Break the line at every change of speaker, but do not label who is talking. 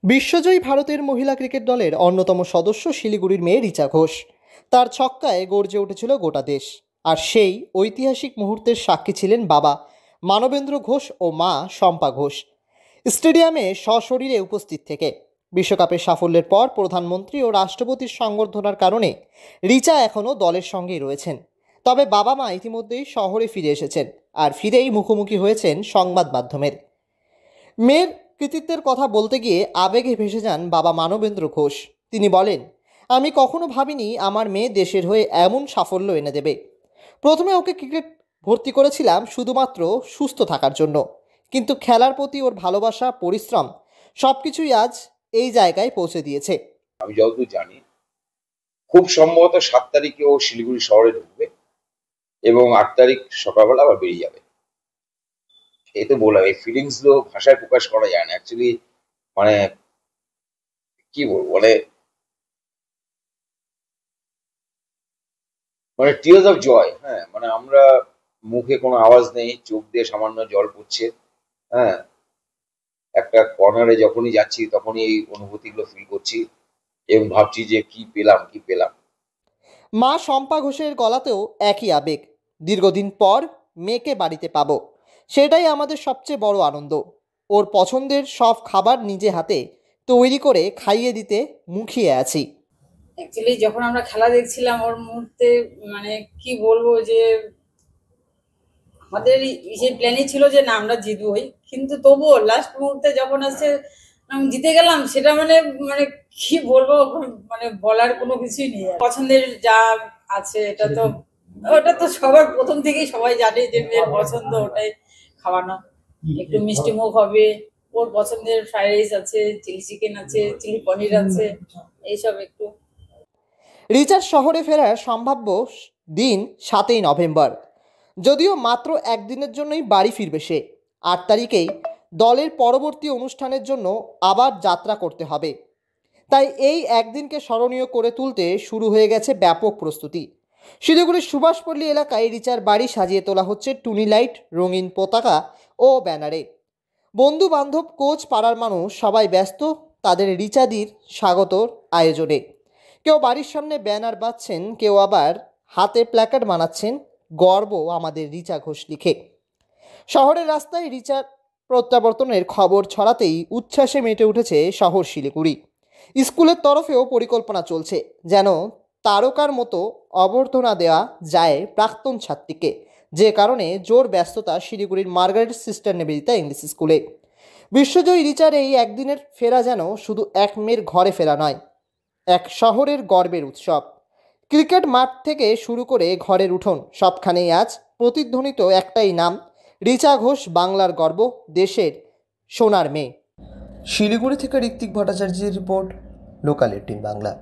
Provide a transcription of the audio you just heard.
বিশ্বজয়ী ভারতের মহিলা ক্রিকেট দলের অন্যতম সদস্য শিলিগুড়ির মেয়ে রিচা ঘোষ। তার ছক্কায় গর্জে উঠেছিল গোটা দেশ। আর সেই ঐতিহাসিক মুহূর্তের সাক্ষী ছিলেন বাবা মানবেন্দ্র ঘোষ ও মা শম্পা ঘোষ, স্টেডিয়ামে সশরীরে উপস্থিত থেকে। বিশ্বকাপের সাফল্যের পর প্রধানমন্ত্রী ও রাষ্ট্রপতির সংবর্ধনার কারণে রিচা এখনও দলের সঙ্গেই রয়েছেন। তবে বাবা মা ইতিমধ্যেই শহরে ফিরে এসেছেন, আর ফিরেই মুখোমুখি হয়েছেন সংবাদ মাধ্যমের। মেয়ের কৃতিত্বের কথা বলতে গিয়ে আবেগে ভেসে যান বাবা মানবেন্দ্র ঘোষ। তিনি বলেন, আমি কখনো ভাবিনি আমার মেয়ে দেশের হয়ে এমন সাফল্য এনে দেবে। প্রথমে ওকে ক্রিকেট ভর্তি করেছিলাম শুধুমাত্র সুস্থ থাকার জন্য, কিন্তু খেলার প্রতি ওর ভালোবাসা, পরিশ্রম সব কিছুই আজ এই জায়গায় পৌঁছে দিয়েছে।
আমি যতদূর জানি খুব সম্ভবত 7 তারিখে ও শিলিগুড়ি শহরে ঢুকবে এবং 8 তারিখ সকালবেলা আবার বেরিয়ে যাবে। এই তো বললাম, এই ফিলিংস গুলো ভাষায় প্রকাশ করা যায় না অ্যাকচুয়ালি। মানে কি বলবো, মানে মানে টিয়ার্স অফ জয়। হ্যাঁ, মানে আমরা মুখে কোনো আওয়াজ নেই, চোখ দিয়ে সামান্য জল পড়ছে। হ্যাঁ, একটা কর্নারে যখনই যাচ্ছি তখনই এই অনুভূতিগুলো ফিল করছি এবং ভাবছি যে কি পেলাম কি পেলাম।
মা শম্পা ঘোষের গলাতেও একই আবেগ। দীর্ঘদিন পর মেয়েকে বাড়িতে পাবো, সেটাই আমাদের সবচেয়ে বড় আনন্দ। ওর পছন্দের সব খাবার নিজে হাতে তৈরি করে খাইয়ে দিতে মুখিয়ে আছি।
অ্যাকচুয়ালি যখন আমরা খেলা দেখছিলাম ওর মুহূর্তে, মানে কি বলবো, যে আমাদের যে প্ল্যানই ছিল যে না আমরা জিতবই, কিন্তু তবুও লাস্ট মুহূর্তে যখন আসছে জিতে গেলাম, সেটা মানে মানে কি বলবো, মানে বলার কোনো কিছুই নেই। পছন্দের যা আছে এটা তো, ওটা তো সবার প্রথম থেকেই সবাই জানে যে মেয়ের পছন্দ ওটাই খাওয়ানো। একটু মিষ্টি মুখ হবে, ওর পছন্দের ফ্রাইড রাইস আছে, চিলি চিকেন আছে, চিলি পনির আছে, এইসব একটু।
রিচার শহরে ফেরার সম্ভাব্য দিন 7ই নভেম্বর। যদিও মাত্র একদিনের জন্যই বাড়ি ফিরবে সে। 8 তারিখেই দলের পরবর্তী অনুষ্ঠানের জন্য আবার যাত্রা করতে হবে। তাই এই একদিনকে স্মরণীয় করে তুলতে শুরু হয়ে গেছে ব্যাপক প্রস্তুতি। শিলিগুড়ির সুভাষপল্লী এলাকায় রিচার বাড়ি সাজিয়ে তোলা হচ্ছে টুনি লাইট, রঙিন পতাকা ও ব্যানারে। বন্ধু বান্ধব, কোচ, পাড়ার মানুষ সবাই ব্যস্ত তাদের রিচাদির স্বাগতর আয়োজনে। কেউ বাড়ির সামনে ব্যানার বাঁধছেন, কেউ আবার হাতে প্ল্যাকার্ড বানাচ্ছেন, গর্ব আমাদের রিচা ঘোষ লিখে। শহরের রাস্তায় রিচার প্রত্যাবর্তনের খবর ছড়াতেই উচ্ছ্বাসে মেতে উঠেছে শহর শিলিগুড়ি। স্কুলের তরফেও পরিকল্পনা চলছে যেন তারকার মতো অভ্যর্থনা দেওয়া যায় প্রাক্তন ছাত্রীকে, যে কারণে জোর ব্যস্ততা শিলিগুড়ির মার্গারেট সিস্টার নিবেদিতা ইংলিশ স্কুলে। বিশ্বজয়ী রিচার এই একদিনের ফেরা যেন শুধু এক মেয়ের ঘরে ফেরা নয়, এক শহরের গর্বের উৎসব। ক্রিকেট মাঠ থেকে শুরু করে ঘরের উঠোন, সবখানেই আজ প্রতিধ্বনিত একটাই নাম, রিচা ঘোষ, বাংলার গর্ব, দেশের সোনার মেয়ে। শিলিগুড়ি থেকে ঋত্বিক ভট্টাচার্যের রিপোর্ট, লোকাল 18 বাংলা।